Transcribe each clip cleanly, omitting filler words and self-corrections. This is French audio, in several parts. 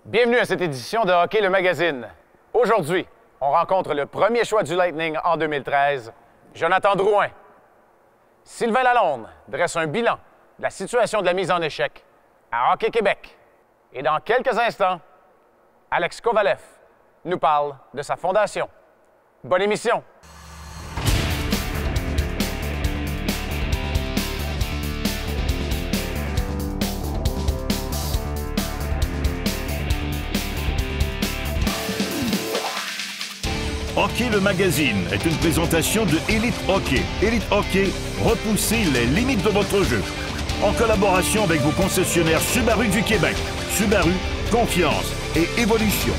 Bienvenue à cette édition de Hockey le Magazine. Aujourd'hui, on rencontre le premier choix du Lightning en 2013, Jonathan Drouin. Sylvain Lalonde dresse un bilan de la situation de la mise en échec à Hockey Québec. Et dans quelques instants, Alex Kovalev nous parle de sa fondation. Bonne émission! Hockey le Magazine est une présentation de Elite Hockey. Elite Hockey, repoussez les limites de votre jeu. En collaboration avec vos concessionnaires Subaru du Québec. Subaru, confiance et évolution.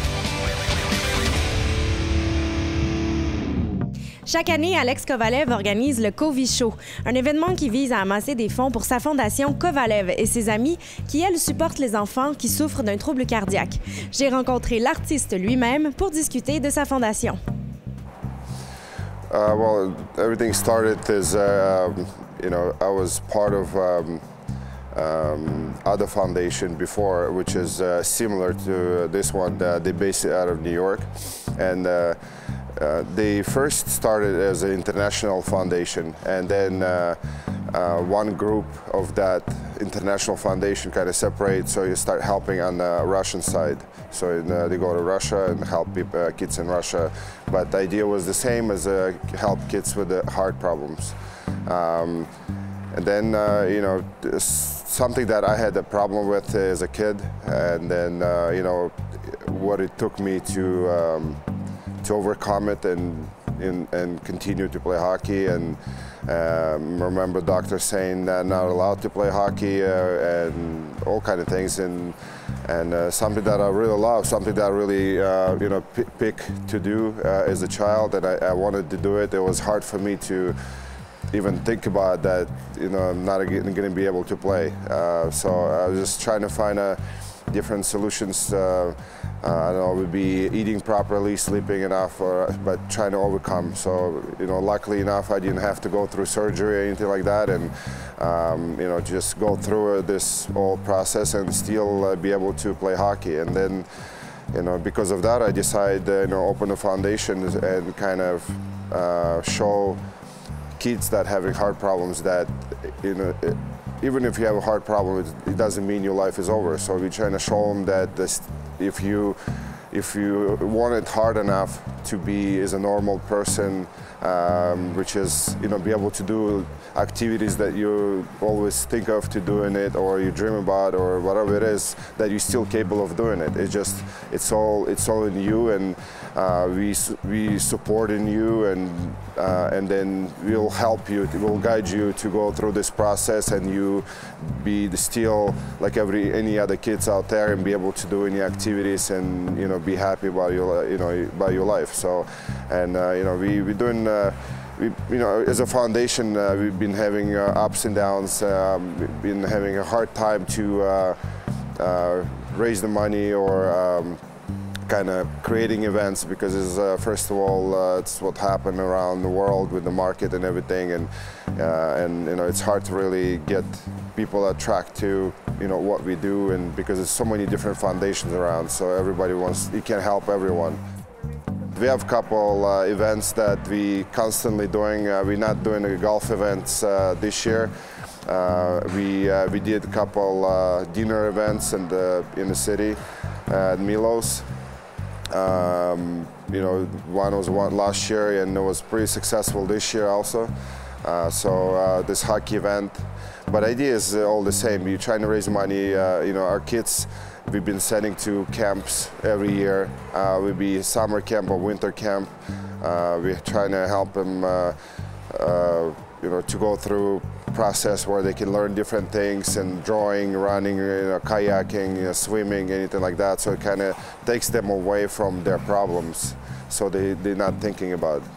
Chaque année, Alex Kovalev organise le Kovy Show, un événement qui vise à amasser des fonds pour sa fondation Kovalev et ses amis qui, elle, supportent les enfants qui souffrent d'un trouble cardiaque. J'ai rencontré l'artiste lui-même pour discuter de sa fondation. Well, everything started as, you know, I was part of other foundation before, which is similar to this one. They based it out of New York, and they first started as an international foundation, and then one group of that international foundation kind of separates, so you start helping on the Russian side. So they go to Russia and help people, kids in Russia. But the idea was the same as help kids with the heart problems. And then, you know, something that I had a problem with as a kid, and then, you know, what it took me to overcome it and continue to play hockey. And remember doctors saying that not allowed to play hockey and all kind of things. And something that I really love, something that I really, you know, pick to do as a child, and I wanted to do it. It was hard for me to even think about that, you know, I'm not going to be able to play. So I was just trying to find different solutions. I don't know, it would be eating properly, sleeping enough, but trying to overcome. So, you know, luckily enough, I didn't have to go through surgery or anything like that, and you know, just go through this whole process and still be able to play hockey. And then, you know, because of that, I decided, you know, open a foundation and kind of show kids that having heart problems that, you know, even if you have a heart problem, it doesn't mean your life is over. So we're trying to show them that if you want it hard enough to be as a normal person, which is, you know, be able to do activities that you always think of to doing it, or you dream about, or whatever it is, that you're still capable of doing it. It's all in you, and we support in you, and then we'll help you, we'll guide you to go through this process, and you be still like any other kids out there, and be able to do any activities, and, you know, be happy about your, you know, by your life. So, and you know, we're doing. You know, as a foundation, we've been having ups and downs. We've been having a hard time to raise the money or kind of creating events, because it's, first of all, it's what happened around the world with the market and everything, and you know, it's hard to really get people attracted to, you know, what we do, and because there's so many different foundations around, so everybody wants, you can't help everyone. We have a couple events that we constantly doing. We're not doing the golf events this year. We did a couple dinner events in the city at Milos. You know, one was last year, and it was pretty successful this year also. So this hockey event, but the idea is all the same. We're trying to raise money. You know, our kids, we've been sending to camps every year. We'll be summer camp or winter camp. We're trying to help them, you know, to go through process where they can learn different things, and drawing, running, you know, kayaking, you know, swimming, anything like that. So it kind of takes them away from their problems, so they're not thinking about it.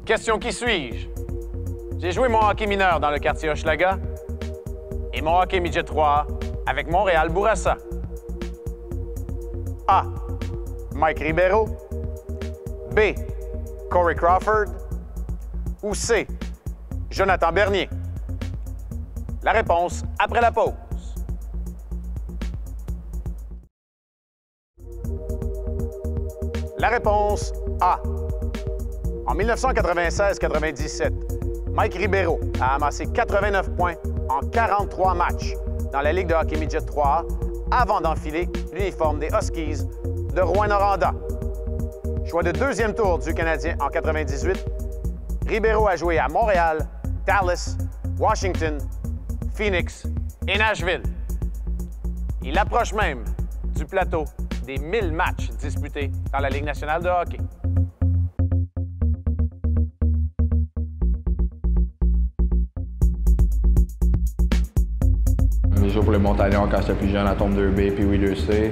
Question qui suis-je? J'ai joué mon hockey mineur dans le quartier Hochelaga et mon hockey midget 3 avec Montréal Bourassa. A. Mike Ribeiro. B. Corey Crawford. Ou C. Jonathan Bernier. La réponse après la pause. La réponse A. En 1996-97, Mike Ribeiro a amassé 89 points en 43 matchs dans la Ligue de hockey midget 3A avant d'enfiler l'uniforme des Huskies de Rouyn-Noranda. Choix de deuxième tour du Canadien en 98, Ribeiro a joué à Montréal, Dallas, Washington, Phoenix et Nashville. Il approche même du plateau des 1000 matchs disputés dans la Ligue nationale de hockey. J'ai joué pour les Montagnards quand j'étais plus jeune à Tombe 2B puis 2C.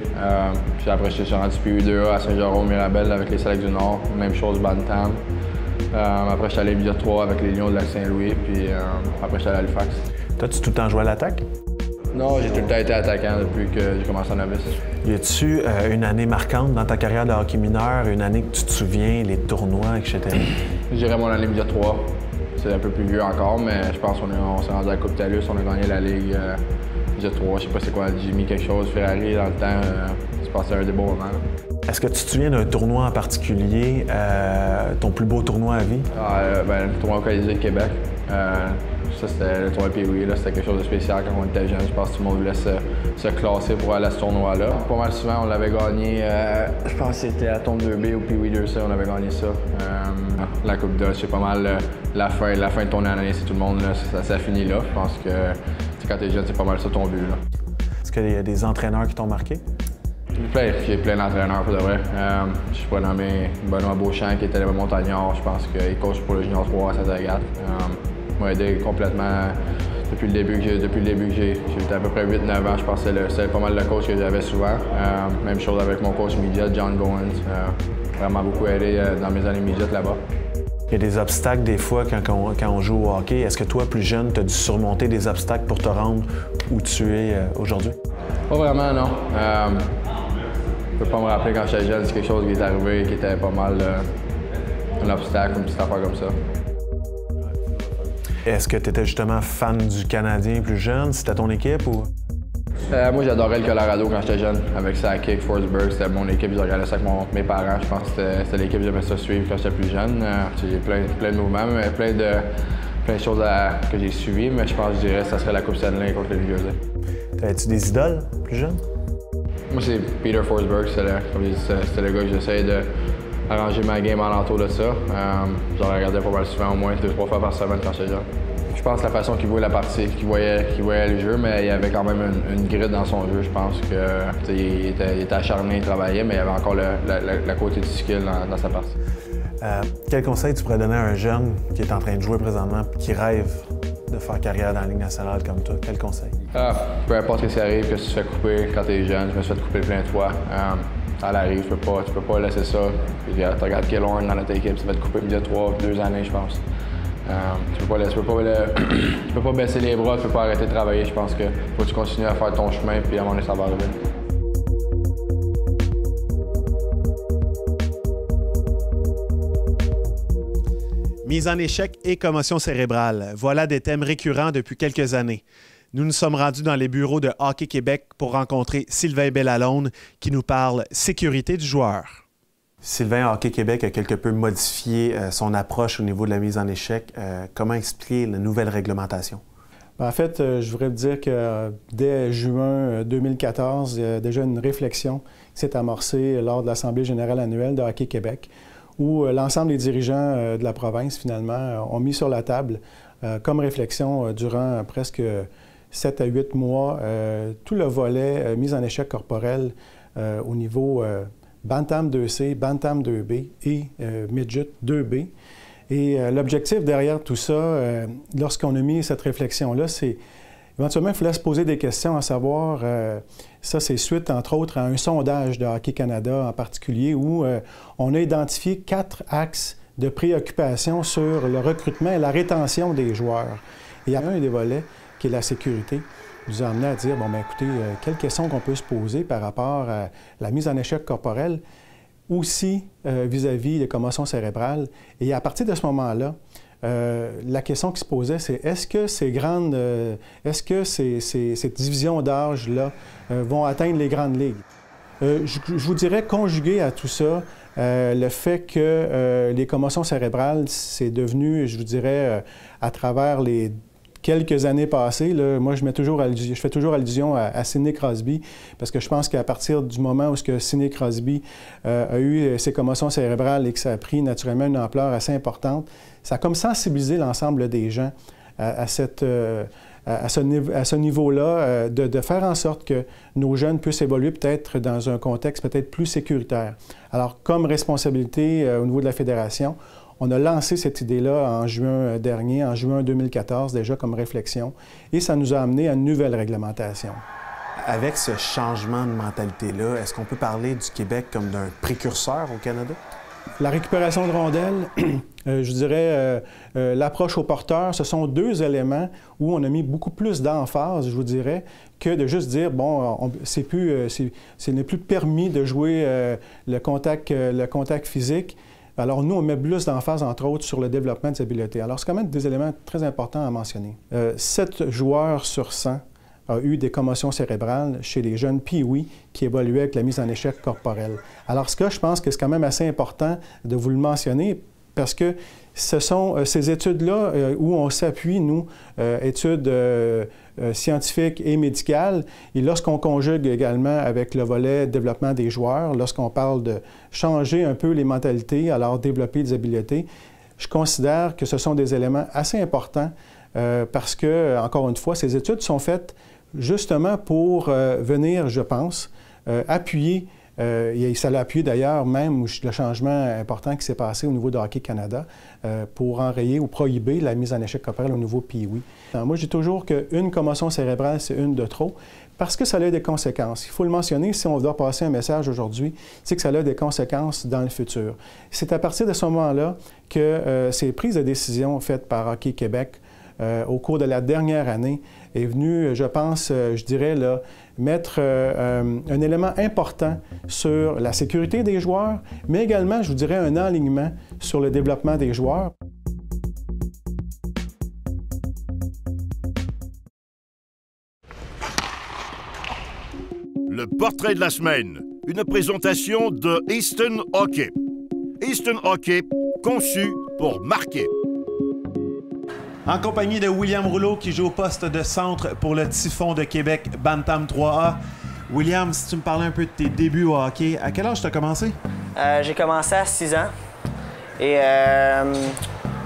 Puis après, je suis rendu puis 2A à Saint-Jérôme-Mirabel avec les Selects du Nord. Même chose, Bantam. Après, je suis allé Midget 3 avec les Lions de Lac-Saint-Louis. Puis après, je suis allé à Halifax. T'as-tu tout le temps joué à l'attaque? Non, j'ai tout le temps été attaquant depuis que j'ai commencé en novice. Y a-tu une année marquante dans ta carrière de hockey mineur, une année que tu te souviens, les tournois, etc.? Je dirais mon année Midget 3. C'est un peu plus vieux encore, mais je pense qu'on s'est rendu à la Coupe Talus, on a gagné la Ligue Midget 3. Je sais pas c'est quoi, j'ai mis quelque chose, Ferrari dans le temps. Je pense que c'était un des beaux moments. Est-ce que tu te souviens d'un tournoi en particulier, ton plus beau tournoi à vie? Le tournoi au Colisée de Québec. Ça, c'était le tournoi Pee-Wee, c'était quelque chose de spécial quand on était jeune. Je pense que tout le monde voulait se classer pour aller à ce tournoi-là. Pas mal souvent, on l'avait gagné, je pense que c'était à Tombe 2B ou Pee-Wee 2C, on avait gagné ça. La Coupe d'Or, c'est pas mal la fin de ton année, c'est tout le monde, là, ça finit là. Je pense que quand t'es jeune, c'est pas mal ça ton but. Est-ce qu'il y a des entraîneurs qui t'ont marqué? J'ai plein d'entraîneurs, pour de vrai. Je pourrais nommer Benoît Beauchamp, qui était le Montagnard. Je pense qu'il coach pour le Junior 3 à Saint-Agathe. Il m'a aidé complètement depuis le début que j'ai été à peu près 8-9 ans. Je pense que c'est pas mal le coach que j'avais souvent. Même chose avec mon coach midget, John Goins. Vraiment beaucoup aidé dans mes années midget là-bas. Il y a des obstacles des fois quand on joue au hockey. Est-ce que toi, plus jeune, tu as dû surmonter des obstacles pour te rendre où tu es aujourd'hui? Pas vraiment, non. Je peux pas me rappeler quand j'étais jeune, c'est quelque chose qui est arrivé qui était pas mal un obstacle, une petite affaire comme ça. Est-ce que tu étais justement fan du Canadien plus jeune? C'était ton équipe ou? Moi, j'adorais le Colorado quand j'étais jeune, avec Sakic, Forsberg. C'était mon équipe, je regardais ça avec mes parents. Je pense que c'était l'équipe que j'aimais ça suivre quand j'étais plus jeune. J'ai plein de mouvements, mais plein de choses que j'ai suivies, mais je pense que je dirais que ça serait la Coupe Stanley contre les New Jersey. T'avais-tu des idoles plus jeunes? Moi, c'est Peter Forsberg. C'était le gars que j'essayais d'arranger ma game alentour de ça. Je le regardais pas mal souvent, au moins 2-3 fois par semaine quand j'étais jeune. Je pense la façon qu'il voyait la partie, qu'il voyait le jeu, mais il y avait quand même une grit dans son jeu. Je pense qu'il était acharné, il travaillait, mais il y avait encore le côté du skill dans sa partie. Quel conseil tu pourrais donner à un jeune qui est en train de jouer présentement et qui rêve de faire carrière dans la Ligue nationale comme toi? Quel conseil? Peu importe ce qui arrive, que tu te fais couper quand tu es jeune, je me suis fait couper plein de fois. Ça arrive, tu peux pas laisser ça. Tu regardes Killorn dans notre équipe, tu vas te couper il y a 2 années, je pense. Tu peux pas baisser les bras, tu peux pas arrêter de travailler. Je pense que faut que tu continues à faire ton chemin, puis à un moment donné, ça va arriver. Mise en échec et commotion cérébrale. Voilà des thèmes récurrents depuis quelques années. Nous nous sommes rendus dans les bureaux de Hockey Québec pour rencontrer Sylvain Bellalonde qui nous parle sécurité du joueur. Sylvain, Hockey Québec a quelque peu modifié son approche au niveau de la mise en échec. Comment expliquer la nouvelle réglementation? En fait, je voudrais dire que dès juin 2014, il y a déjà une réflexion qui s'est amorcée lors de l'Assemblée générale annuelle de Hockey Québec, où l'ensemble des dirigeants de la province, finalement, ont mis sur la table, comme réflexion durant presque 7 à 8 mois, tout le volet mise en échec corporel au niveau Bantam 2C, Bantam 2B et Midget 2B. Et l'objectif derrière tout ça, lorsqu'on a mis cette réflexion-là, c'est éventuellement, il fallait se poser des questions à savoir, ça c'est suite entre autres à un sondage de Hockey Canada en particulier, où on a identifié 4 axes de préoccupation sur le recrutement et la rétention des joueurs. Et il y a un des volets qui est la sécurité, nous a amené à dire, bon, bien écoutez, quelles questions qu'on peut se poser par rapport à la mise en échec corporelle, aussi vis-à-vis des commotions cérébrales. Et à partir de ce moment-là, la question qui se posait, c'est est-ce que ces divisions d'âge-là vont atteindre les grandes ligues? Je vous dirais, conjugué à tout ça, le fait que les commotions cérébrales, c'est devenu, je vous dirais, à travers les quelques années passées, là, moi, je fais toujours allusion à Sidney Crosby, parce que je pense qu'à partir du moment où Sidney Crosby a eu ses commotions cérébrales et que ça a pris naturellement une ampleur assez importante, ça a comme sensibilisé l'ensemble des gens à ce niveau-là, de faire en sorte que nos jeunes puissent évoluer peut-être dans un contexte peut-être plus sécuritaire. Alors, comme responsabilité au niveau de la Fédération, on a lancé cette idée-là en juin dernier, en juin 2014, déjà comme réflexion, et ça nous a amené à une nouvelle réglementation. Avec ce changement de mentalité-là, est-ce qu'on peut parler du Québec comme d'un précurseur au Canada? La récupération de rondelles, je dirais, l'approche au porteur, ce sont deux éléments où on a mis beaucoup plus d'emphase, je vous dirais, que de juste dire, bon, ce n'est plus permis de jouer le contact physique. Alors, nous, on met plus d'emphase, entre autres, sur le développement des habiletés. Alors, c'est quand même des éléments très importants à mentionner. 7 joueurs sur 100 ont eu des commotions cérébrales chez les jeunes Pee-Wee qui évoluaient avec la mise en échec corporelle. Alors, je pense que c'est quand même assez important de vous le mentionner parce que ce sont ces études-là où on s'appuie, nous, études scientifiques et médicales, et lorsqu'on conjugue également avec le volet développement des joueurs, lorsqu'on parle de changer un peu les mentalités, alors développer des habiletés, je considère que ce sont des éléments assez importants parce que, encore une fois, ces études sont faites justement pour venir, je pense, appuyer. Et ça l'a appuyé d'ailleurs même le changement important qui s'est passé au niveau de Hockey Canada pour enrayer ou prohiber la mise en échec corporel au niveau Pee-Wee. Moi, je dis toujours qu'une commotion cérébrale, c'est une de trop parce que ça a des conséquences. Il faut le mentionner, si on doit passer un message aujourd'hui, c'est que ça a des conséquences dans le futur. C'est à partir de ce moment-là que ces prises de décision faites par Hockey Québec au cours de la dernière année est venu, je pense, je dirais, là, mettre un élément important sur la sécurité des joueurs, mais également, je vous dirais, un alignement sur le développement des joueurs. Le portrait de la semaine, une présentation de Easton Hockey. Easton Hockey, conçu pour marquer. En compagnie de William Rouleau qui joue au poste de centre pour le Typhon de Québec Bantam 3A. William, si tu me parlais un peu de tes débuts au hockey, à quel âge tu as commencé? J'ai commencé à 6 ans et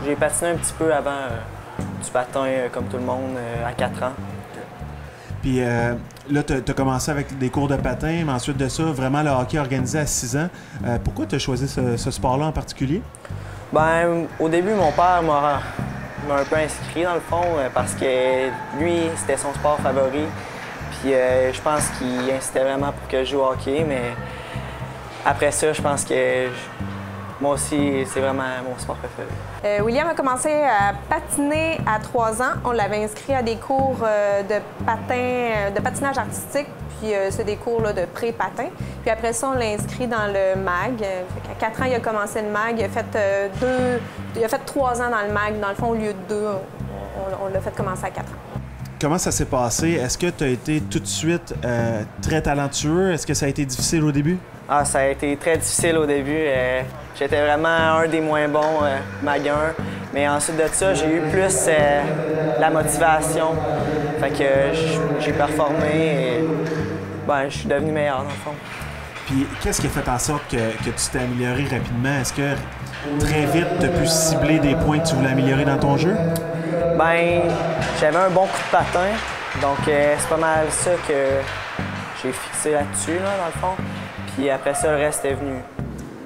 j'ai patiné un petit peu avant du patin comme tout le monde à 4 ans. Puis là, tu as commencé avec des cours de patin, mais ensuite de ça, vraiment le hockey organisé à 6 ans. Pourquoi tu as choisi ce sport-là en particulier? Bien, au début, mon père m'a un peu inscrit dans le fond parce que lui, c'était son sport favori. Puis je pense qu'il incitait vraiment pour que je joue au hockey, mais après ça, je pense que moi aussi, c'est vraiment mon sport préféré. William a commencé à patiner à 3 ans. On l'avait inscrit à des cours de patinage artistique, puis c'est des cours là, de pré-patin. Puis après ça, on l'a inscrit dans le MAG. À 4 ans, il a commencé le MAG. Il a fait 3 ans dans le MAG. Dans le fond, au lieu de 2, on l'a fait commencer à 4 ans. Comment ça s'est passé? Est-ce que tu as été tout de suite très talentueux? Est-ce que ça a été difficile au début? Ah, ça a été très difficile au début. J'étais vraiment un des moins bons, MAG 1. Mais ensuite de ça, j'ai eu plus la motivation. Fait que j'ai performé et ben, je suis devenu meilleur dans le fond. Puis qu'est-ce qui a fait en sorte que tu t'es amélioré rapidement? Est-ce que très vite, tu as pu cibler des points que tu voulais améliorer dans ton jeu? Ben, j'avais un bon coup de patin, donc c'est pas mal ça que j'ai fixé là-dessus, là, dans le fond. Puis après ça, le reste est venu.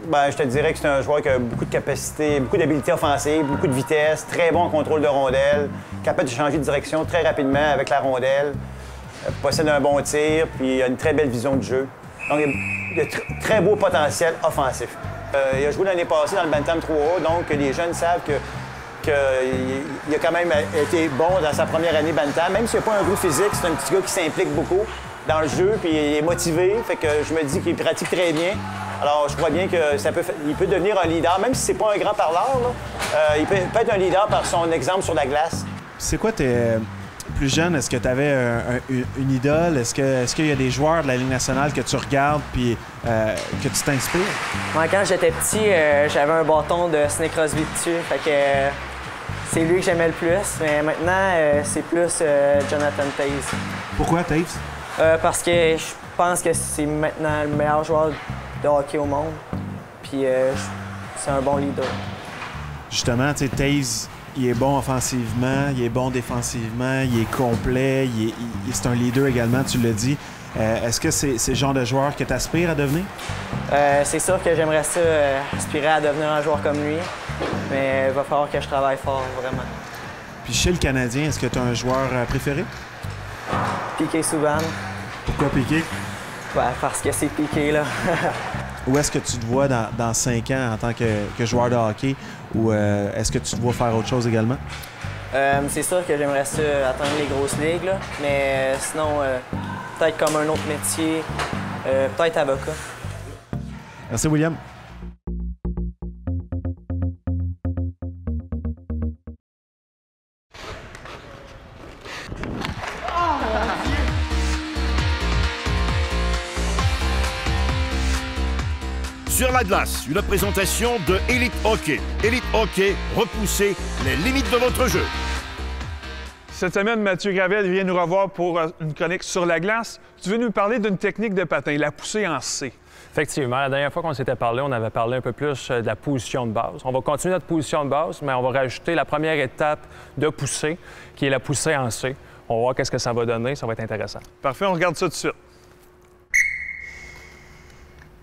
Ben, je te dirais que c'est un joueur qui a beaucoup de capacité, beaucoup d'habileté offensive, beaucoup de vitesse, très bon en contrôle de rondelle, capable de changer de direction très rapidement avec la rondelle, possède un bon tir, puis il a une très belle vision de jeu. Donc, il a très beau potentiel offensif. Il a joué l'année passée dans le Bantam 3A, donc les jeunes savent qu'il a quand même été bon dans sa première année Bantam. Même s'il n'a pas un gros physique, c'est un petit gars qui s'implique beaucoup dans le jeu, puis il est motivé, fait que je me dis qu'il pratique très bien. Alors, je crois bien qu'il peut devenir un leader, même si c'est pas un grand parleur. Là, il peut être un leader par son exemple sur la glace. C'est quoi tes... Plus jeune, est-ce que tu avais une idole? Est-ce qu'il y a des joueurs de la Ligue nationale que tu regardes puis que tu t'inspires? Moi, quand j'étais petit, j'avais un bâton de Sidney Crosby dessus. Fait que c'est lui que j'aimais le plus. Mais maintenant, c'est plus Jonathan Toews. Pourquoi Toews? Parce que je pense que c'est maintenant le meilleur joueur de hockey au monde. Puis c'est un bon leader. Justement, tu sais, Toews, il est bon offensivement, il est bon défensivement, il est complet, c'est un leader également, tu l'as dit. Est-ce que c'est le genre de joueur que tu aspires à devenir? C'est sûr que j'aimerais ça aspirer à devenir un joueur comme lui, mais il va falloir que je travaille fort, vraiment. Puis chez le Canadien, est-ce que tu as un joueur préféré? Piqué Souban. Pourquoi Piqué? Ouais, parce que c'est Piqué, là. Où est-ce que tu te vois dans 5 ans en tant que joueur de hockey? Ou est-ce que tu te vois faire autre chose également? C'est sûr que j'aimerais ça atteindre les grosses ligues, là. Mais sinon, peut-être comme un autre métier, peut-être avocat. Merci, William. Sur la glace, une présentation de Elite Hockey. Elite Hockey, repoussez les limites de votre jeu. Cette semaine, Mathieu Gravel vient nous revoir pour une chronique sur la glace. Tu veux nous parler d'une technique de patin, la poussée en C. Effectivement, la dernière fois qu'on s'était parlé, on avait parlé un peu plus de la position de base. On va continuer notre position de base, mais on va rajouter la première étape de poussée, qui est la poussée en C. On va voir qu'est-ce que ça va donner, ça va être intéressant. Parfait, on regarde ça tout de suite.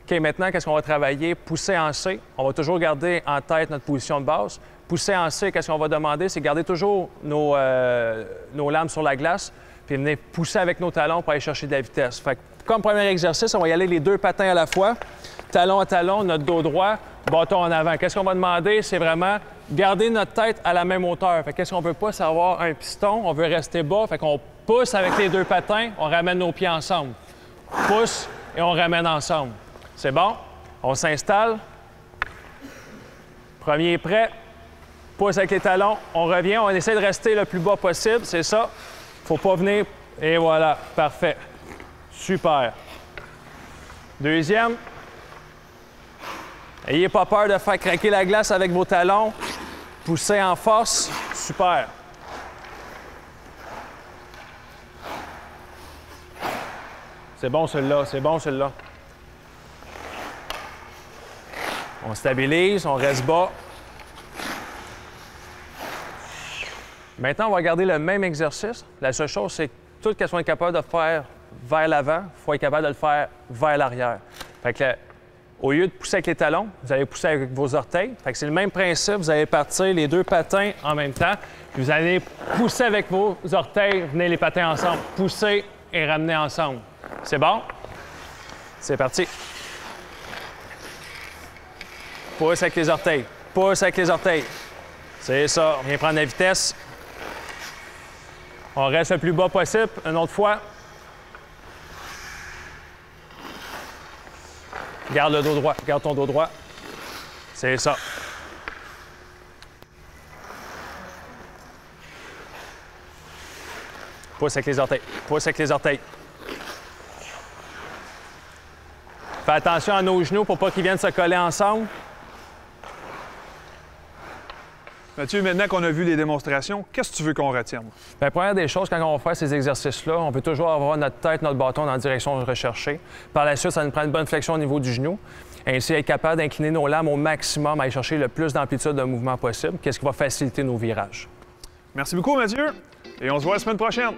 OK, maintenant, qu'est-ce qu'on va travailler? Pousser en C. On va toujours garder en tête notre position de base. Pousser en C, qu'est-ce qu'on va demander? C'est garder toujours nos lames sur la glace, puis venir pousser avec nos talons pour aller chercher de la vitesse. Fait que, comme premier exercice, on va y aller les 2 patins à la fois. Talon à talon, notre dos droit, bâton en avant. Qu'est-ce qu'on va demander? C'est vraiment garder notre tête à la même hauteur. Fait que qu'est-ce qu'on veut pas? C'est avoir un piston. On veut rester bas. Fait qu'on pousse avec les 2 patins, on ramène nos pieds ensemble. Pousse et on ramène ensemble. C'est bon? On s'installe. Premier est prêt. Pousse avec les talons. On revient. On essaie de rester le plus bas possible. C'est ça. Faut pas venir. Et voilà. Parfait. Super. Deuxième. Ayez pas peur de faire craquer la glace avec vos talons. Poussez en force. Super. C'est bon celui-là. C'est bon celui-là. On stabilise, on reste bas. Maintenant, on va garder le même exercice. La seule chose, c'est que tout ce qu'on est capable de faire vers l'avant, il faut être capable de le faire vers l'arrière. Fait que au lieu de pousser avec les talons, vous allez pousser avec vos orteils. Fait que c'est le même principe. Vous allez partir les 2 patins en même temps. Vous allez pousser avec vos orteils, venez les patins ensemble. Pousser et ramener ensemble. C'est bon? C'est parti. Pousse avec les orteils. Pousse avec les orteils. C'est ça. On vient prendre la vitesse. On reste le plus bas possible. Une autre fois. Garde le dos droit. Garde ton dos droit. C'est ça. Pousse avec les orteils. Pousse avec les orteils. Fais attention à nos genoux pour pas qu'ils viennent se coller ensemble. Mathieu, maintenant qu'on a vu les démonstrations, qu'est-ce que tu veux qu'on retienne? Bien, première des choses, quand on va faire ces exercices-là, on peut toujours avoir notre tête, notre bâton dans la direction recherchée. Par la suite, ça nous prend une bonne flexion au niveau du genou. Ainsi, être capable d'incliner nos lames au maximum, à aller chercher le plus d'amplitude de mouvement possible, qu'est-ce qui va faciliter nos virages. Merci beaucoup, Mathieu. Et on se voit la semaine prochaine.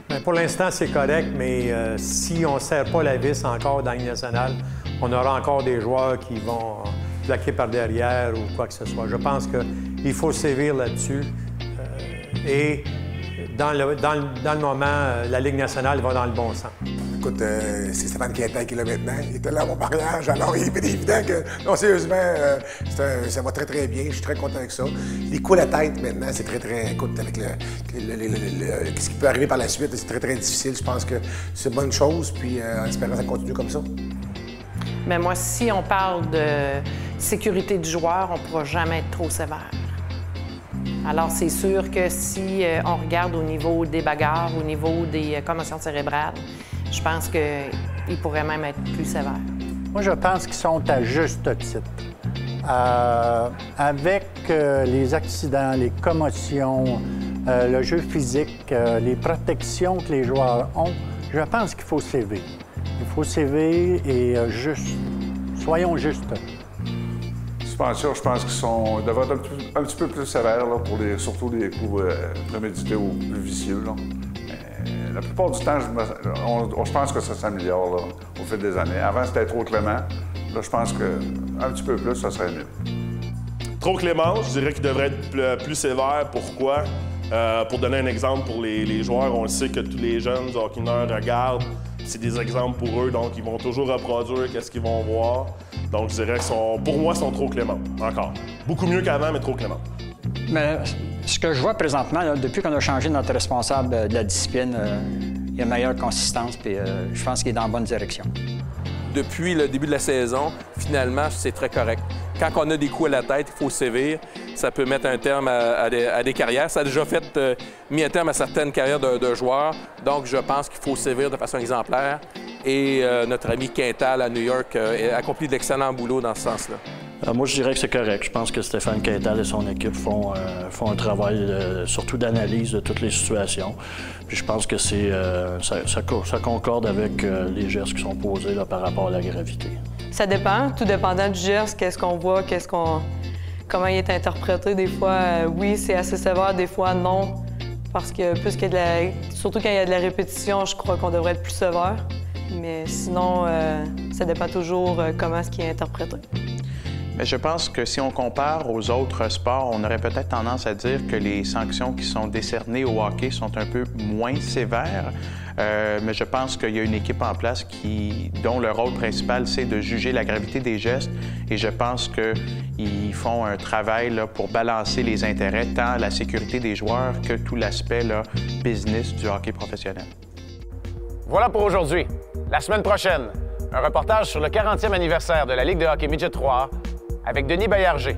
Bien, pour l'instant, c'est correct, mais si on ne serre pas la vis encore dans la Ligue nationale, on aura encore des joueurs qui vont plaquer par derrière ou quoi que ce soit. Je pense qu'il faut sévir là-dessus. Et dans le moment, la Ligue nationale va dans le bon sens. Écoute, c'est Stéphane Quintal qui est là maintenant. Il était là à mon mariage, alors il est évident que, non, sérieusement, ça va très, très bien. Je suis très content avec ça. Les coups à la tête, maintenant, c'est très, très... Écoute, avec ce qui peut arriver par la suite, c'est très, très difficile. Je pense que c'est une bonne chose, puis en espérant que ça continue comme ça. Bien, moi, si on parle de sécurité du joueur, on ne pourra jamais être trop sévère. Alors, c'est sûr que si on regarde au niveau des bagarres, au niveau des commotions cérébrales, je pense qu'ils pourraient même être plus sévères. Moi, je pense qu'ils sont à juste titre. Avec les accidents, les commotions, le jeu physique, les protections que les joueurs ont, je pense qu'il faut sévir. Il faut sévir et juste. Soyons justes. Suspension, je pense qu'ils devraient être un petit peu plus sévères, là, surtout les coups prémédités ou plus vicieux. Là. La plupart du temps, je pense que ça s'améliore au fil des années. Avant, c'était trop clément. Là, je pense qu'un petit peu plus, ça serait mieux. Trop clément, je dirais qu'il devrait être plus sévère. Pourquoi? Pour donner un exemple pour les joueurs, on le sait que tous les jeunes hockeyeurs regardent. C'est des exemples pour eux, donc ils vont toujours reproduire qu'est-ce qu'ils vont voir. Donc, je dirais que pour moi, ils sont trop cléments, encore. Beaucoup mieux qu'avant, mais trop cléments. Mais ce que je vois présentement, là, depuis qu'on a changé notre responsable de la discipline, il y a une meilleure consistance, puis je pense qu'il est dans la bonne direction. Depuis le début de la saison, finalement, c'est très correct. Quand on a des coups à la tête, il faut sévir. Ça peut mettre un terme à des carrières. Ça a déjà mis un terme à certaines carrières de joueurs. Donc, je pense qu'il faut sévir de façon exemplaire. Et notre ami Quintal à New York a accompli d'excellents boulot dans ce sens-là. Moi, je dirais que c'est correct. Je pense que Stéphane Quintal et son équipe font un travail surtout d'analyse de toutes les situations. Puis je pense que ça concorde avec les gestes qui sont posés là, par rapport à la gravité. Ça dépend, tout dépendant du geste, qu'est-ce qu'on voit, comment il est interprété. Des fois, oui, c'est assez sévère, des fois, non. Parce que surtout quand il y a de la répétition, je crois qu'on devrait être plus sévère. Mais sinon, ça dépend toujours comment est-ce qui est interprété. Mais je pense que si on compare aux autres sports, on aurait peut-être tendance à dire que les sanctions qui sont décernées au hockey sont un peu moins sévères. Mais je pense qu'il y a une équipe en place dont le rôle principal, c'est de juger la gravité des gestes. Et je pense qu'ils font un travail là, pour balancer les intérêts, tant la sécurité des joueurs que tout l'aspect business du hockey professionnel. Voilà pour aujourd'hui. La semaine prochaine, un reportage sur le 40e anniversaire de la Ligue de hockey Midget 3 avec Denis Baillarger.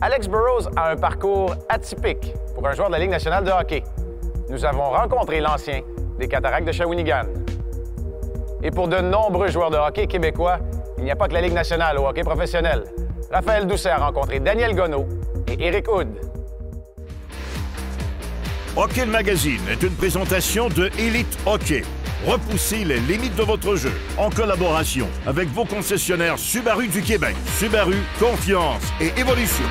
Alex Burrows a un parcours atypique pour un joueur de la Ligue nationale de hockey. Nous avons rencontré l'ancien des Cataractes de Shawinigan. Et pour de nombreux joueurs de hockey québécois, il n'y a pas que la Ligue nationale au hockey professionnel. Raphaël Doucet a rencontré Daniel Gonneau et Éric Hood. Hockey Magazine est une présentation de Elite Hockey. Repoussez les limites de votre jeu en collaboration avec vos concessionnaires Subaru du Québec. Subaru, confiance et évolution.